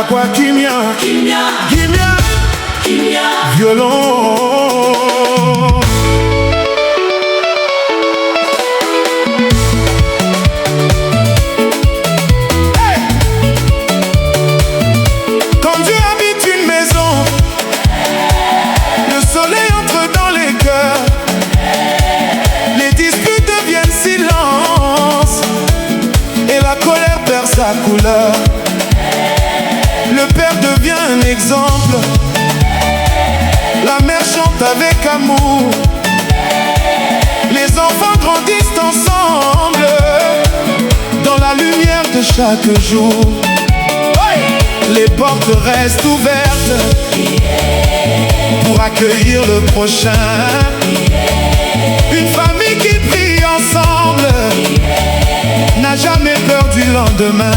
Kwa kimia, kimia, kimia, kimia, violon. Hey! Quand Dieu habite une maison, le soleil entre dans les cœurs, les disputes deviennent silence et la colère perd sa couleur. Le père devient un exemple, la mère chante avec amour, les enfants grandissent ensemble dans la lumière de chaque jour. Les portes restent ouvertes pour accueillir le prochain. Une famille qui prie ensemble n'a jamais peur du lendemain.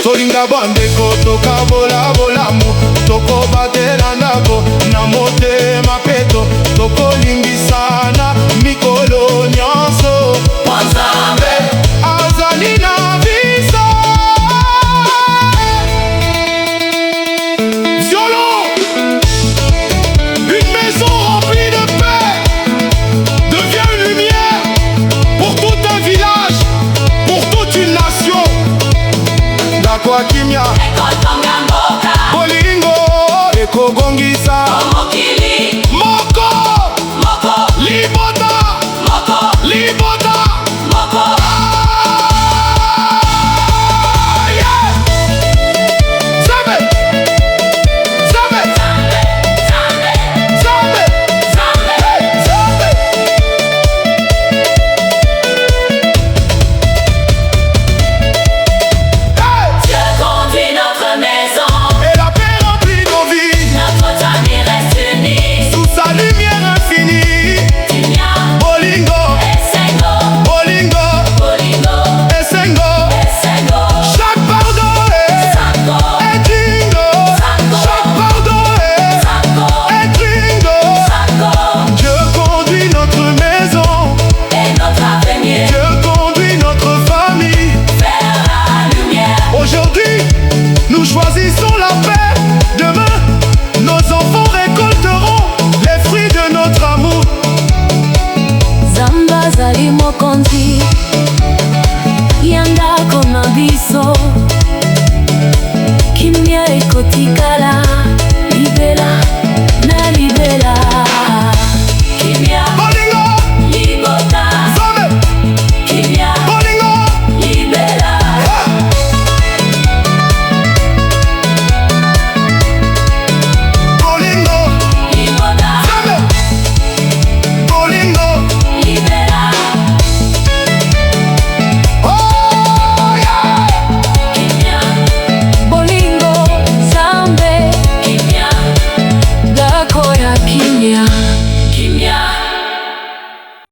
Tolinga bandeko tokabola bolamu tokobatela ndako na motema peto tokolingisana mikolo nyonso Nzambe azali na biso. Violon, une maison remplie de paix devient une lumière pour tout un village, pour toute une nation. Kwa kimia bolingo ekogongisa moko libota libota moko. Nous choisissons la paix, demain nos enfants récolteront les fruits de notre amour. Zamba zali mokonzi yanda kona biso kimia ekotikala libela na libela.